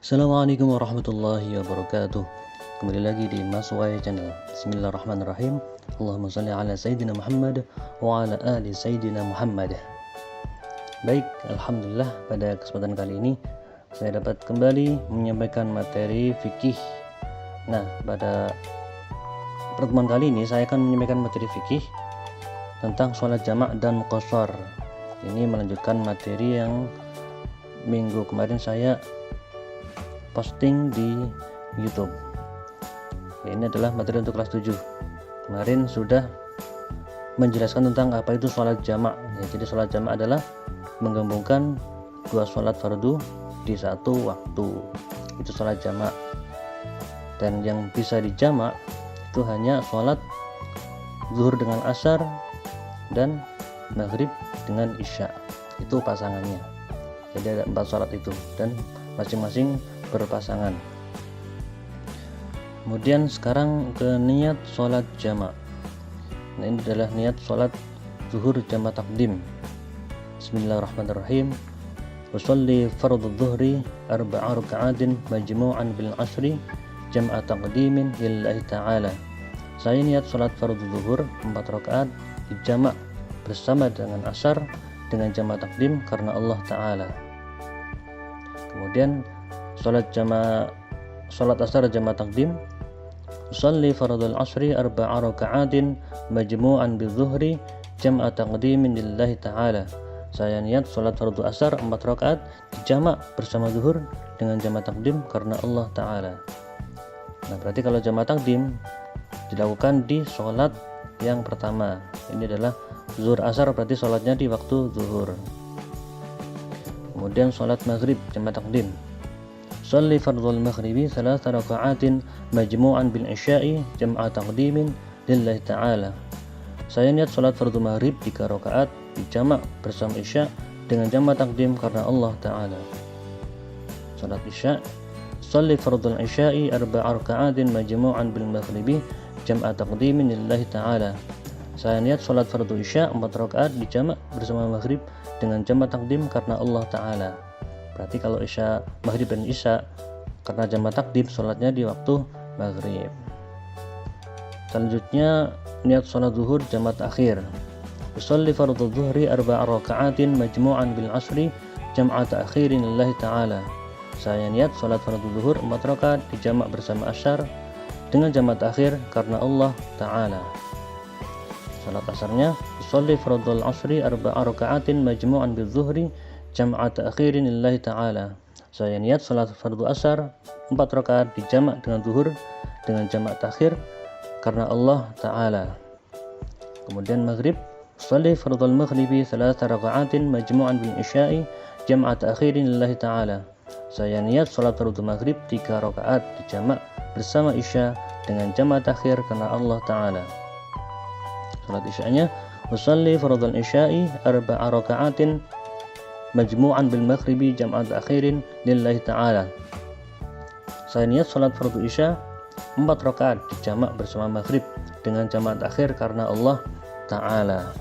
Assalamualaikum warahmatullahi wabarakatuh. Kembali lagi di Maswai Channel. Bismillahirrahmanirrahim. Allahumma salli ala Sayyidina Muhammad wa ala ali Sayyidina Muhammad. Baik, Alhamdulillah pada kesempatan kali ini saya dapat kembali menyampaikan materi fikih. Nah, pada pertemuan kali ini saya akan menyampaikan materi fikih tentang sholat jamak dan qashar. Ini melanjutkan materi yang minggu kemarin saya posting di YouTube. Ini adalah materi untuk kelas 7. Kemarin sudah menjelaskan tentang apa itu sholat jamak. Jadi sholat jamak adalah menggabungkan dua sholat fardu di satu waktu. Itu sholat jamak. Dan yang bisa dijamak itu hanya sholat zuhur dengan asar dan maghrib dengan isya. Itu pasangannya. Jadi ada 4 sholat itu dan masing-masing berpasangan. Kemudian sekarang ke niat sholat jamak. Nah, ini adalah niat sholat zuhur jamak takdim. Bismillahirrahmanirrahim. Usolli fardhu dhuhri arba'a raka'atin majmu'an bil asri jam'a taqdimin lillahi ta'ala. Saya niat sholat fardhu zuhur 4 rakaat dijamak bersama dengan asar dengan jamak takdim karena Allah Ta'ala. Kemudian sholat asar jamak takdim. Usolli fardhul asri arba'a raka'atin majmu'an bizuhri jam'a taqdimin lillahi ta'ala. Saya niat sholat fardhu asar 4 rakaat dijamak bersama zuhur dengan jamak takdim karena Allah Ta'ala. Nah, berarti kalau jamak takdim dilakukan di sholat yang pertama. Ini adalah zuhur asar, berarti sholatnya di waktu zuhur. Kemudian sholat maghrib jamak takdim. Sholli fardhul maghribi 3 raka'atin majmu'an bil isya'i jam'a taqdimin lillahi ta'ala. Saya niat sholat fardhu maghrib 3 rakaat dijamak bersama isya dengan jamak takdim karena Allah Ta'ala. Sholat isya. Sholli fardhul isya'i 4 raka'atin majmu'an bil maghribi jam'a taqdimin lillahi ta'ala. Saya niat sholat fardhu isya 4 rakaat dijamak bersama maghrib dengan jamak takdim karena Allah Ta'ala. Berarti kalau isya, maghrib dan isya karena jamak takdim sholatnya di waktu maghrib. Selanjutnya niat sholat zuhur jamak akhir. Usolli fardhu zuhri 4 raka'atin majmu'an bil asri jam'a ta'khirin lillahi ta'ala. Saya niat sholat fardhu zuhur 4 rakaat dijamak bersama asyar dengan jamak akhir karena Allah Ta'ala. Salat asarnya usolli fardhul asri 4 raka'atin majmu'an bil zuhri jam'a ta'khirin lillahi ta'ala. Saya niat salat fardu asar 4 rakaat dijamak dengan zuhur dengan jamak takhir karena Allah Ta'ala. Kemudian maghrib. Sholli fardhul maghribi 3 raka'atin majmu'an bil isya'i jam'a ta'khirin lillahi ta'ala. Saya niat salat fardu maghrib 3 rakaat dijamak bersama isya dengan jamak takhir karena Allah Ta'ala. Salat isya'nya usolli fardhul isya'i 4 raka'atin majmu'an bil maghribi jam'a ta'khirin lillahi ta'ala. Saya niat salat fardhu isya 4 rakaat dijamak bersama maghrib dengan jamak takhir karena Allah Ta'ala.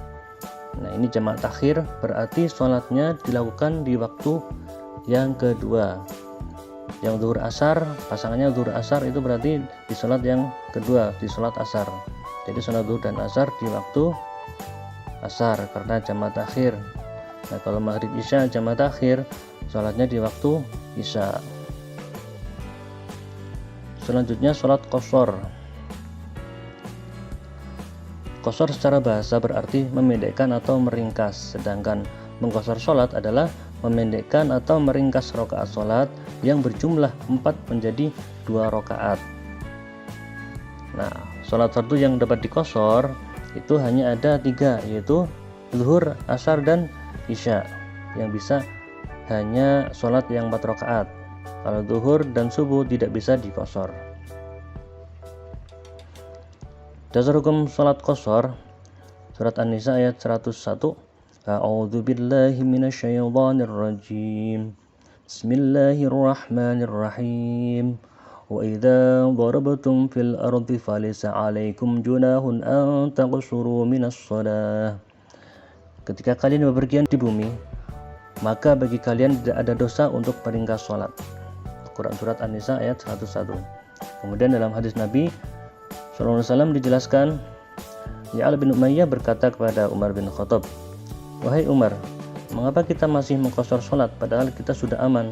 Nah, ini jamak takhir berarti salatnya dilakukan di waktu yang kedua. Yang zuhur asar, pasangannya zuhur asar itu berarti di salat yang kedua, di salat asar. Jadi salat zuhur dan asar di waktu asar karena jamak takhir. Nah, kalau maghrib isya jamak takhir, sholatnya di waktu isya. Selanjutnya sholat qashar. Qashar secara bahasa berarti memendekkan atau meringkas, sedangkan mengqashar sholat adalah memendekkan atau meringkas rakaat sholat yang berjumlah 4 menjadi 2 rakaat. Nah, sholat fardu yang dapat diqashar itu hanya ada 3, yaitu zuhur, asar, dan isya, yang bisa hanya sholat yang 4 rakaat. Kalau zuhur dan subuh tidak bisa diqashar. Dasar hukum sholat qashar, surat An-Nisa ayat 101. A'udzu billahi minasyaitonir rajim. Bismillahirrahmanirrahim. Wa idza darabtum fil ardi falaysa 'alaikum junahun an taqsuru minas shalah. Ketika kalian bepergian di bumi, maka bagi kalian tidak ada dosa untuk meringkas sholat. Quran surat An-Nisa ayat 101. Kemudian dalam hadis Nabi SAW dijelaskan, Ya'la bin Umayyah berkata kepada Umar bin Khattab, "Wahai Umar, mengapa kita masih mengqashar sholat padahal kita sudah aman?"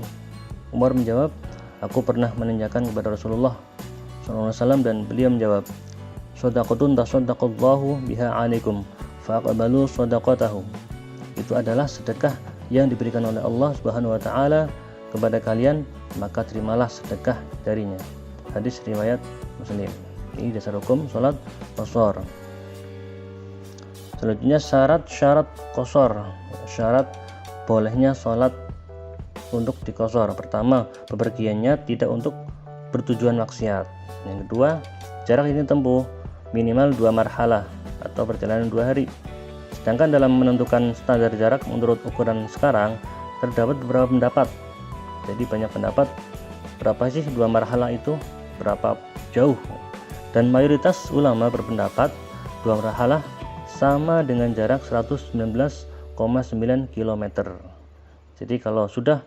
Umar menjawab, "Aku pernah menanyakan kepada Rasulullah SAW dan beliau menjawab, Shadaqatun tasaddaqallahu biha 'alaikum faqbalu shadaqatahu." Itu adalah sedekah yang diberikan oleh Allah Subhanahu wa taala kepada kalian, maka terimalah sedekah darinya. Hadis riwayat Muslim. Ini dasar hukum salat qashar. Selanjutnya syarat-syarat qashar. Syarat bolehnya salat untuk diqashar. Pertama, bepergiannya tidak untuk bertujuan maksiat. Yang kedua, jarak yang ditempuh minimal 2 marhalah atau perjalanan 2 hari. Sedangkan dalam menentukan standar jarak menurut ukuran sekarang terdapat beberapa pendapat. Jadi banyak pendapat berapa sih 2 marhalah itu, berapa jauh. Dan mayoritas ulama berpendapat 2 marhalah sama dengan jarak 119,9 km. Jadi kalau sudah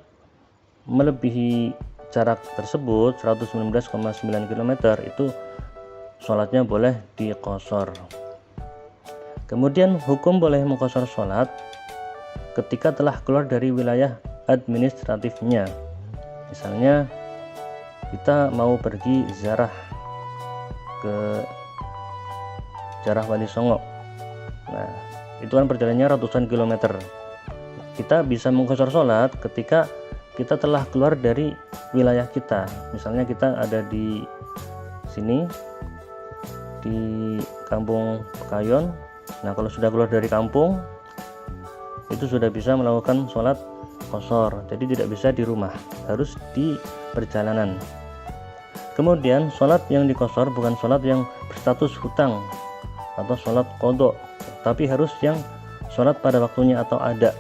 melebihi jarak tersebut 119,9 km itu sholatnya boleh diqashar. Kemudian hukum boleh mengqashar sholat ketika telah keluar dari wilayah administratifnya. Misalnya kita mau pergi ziarah ke Ziarah Wali Songo. Nah, itu kan perjalanannya ratusan kilometer. Kita bisa mengqashar sholat ketika kita telah keluar dari wilayah kita. Misalnya kita ada di sini di Kampung Pekayon. Nah, kalau sudah keluar dari kampung itu sudah bisa melakukan sholat qashar. Jadi tidak bisa di rumah, harus di perjalanan. Kemudian sholat yang diqashar bukan sholat yang berstatus hutang atau sholat qadha, tapi harus yang sholat pada waktunya atau ada.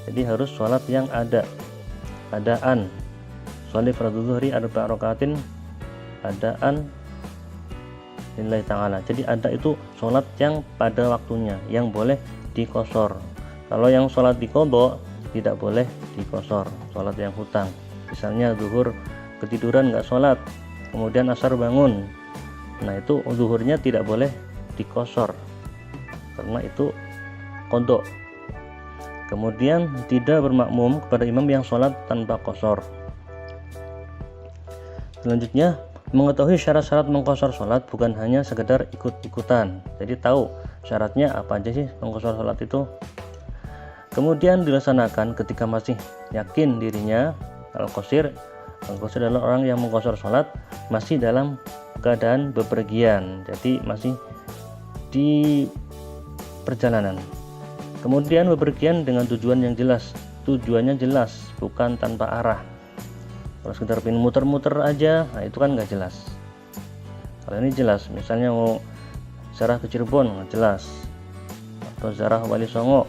Jadi harus sholat yang adaan. Sholli fardhu zuhri 4 rakaatin adaan lillahi ta'ala. Jadi ada itu sholat yang pada waktunya yang boleh diqashar. Kalau yang sholat diqadha tidak boleh diqashar, sholat yang hutang. Misalnya zuhur ketiduran nggak sholat, kemudian asar bangun, nah itu zuhurnya tidak boleh diqashar karena itu qadha. Kemudian tidak bermakmum kepada imam yang sholat tanpa qashar. Selanjutnya, mengetahui syarat-syarat mengqashar sholat bukan hanya sekedar ikut-ikutan. Jadi tahu syaratnya apa aja sih mengqashar sholat itu. Kemudian dilaksanakan ketika masih yakin dirinya. Al-qashir adalah orang yang mengqashar sholat masih dalam keadaan bepergian, jadi masih di perjalanan. Kemudian bepergian dengan tujuan yang jelas, tujuannya jelas, bukan tanpa arah. Kalau sekedar pengen muter-muter aja, nah itu kan nggak jelas. Kalau ini jelas, misalnya mau ziarah ke Cirebon, jelas, atau ziarah Wali Songo,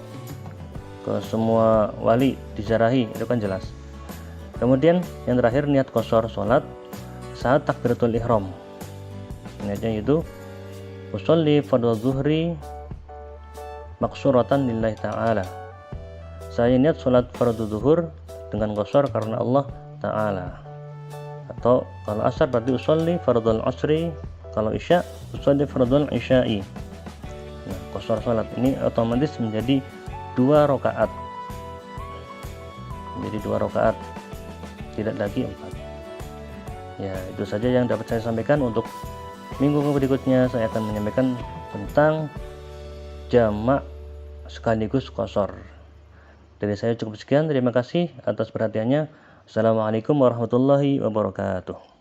ke semua wali diziarahi, itu kan jelas. Kemudian yang terakhir, niat qashar sholat saat takbiratul ihram. Niatnya itu usolli fardhu zuhri maksuratan lillahi ta'ala. Saya niat sholat fardhu zuhur dengan qashar karena Allah ta'ala. Atau kalau asar berarti usolli fardhul asri, kalau isya usolli fardhul isya'i. Nah, qashar sholat ini otomatis menjadi 2 rakaat. Menjadi 2 rakaat, tidak lagi 4. Ya, itu saja yang dapat saya sampaikan. Untuk minggu berikutnya saya akan menyampaikan tentang jamak sekaligus qashar. Dari saya cukup sekian, terima kasih atas perhatiannya. Assalamualaikum warahmatullahi wabarakatuh.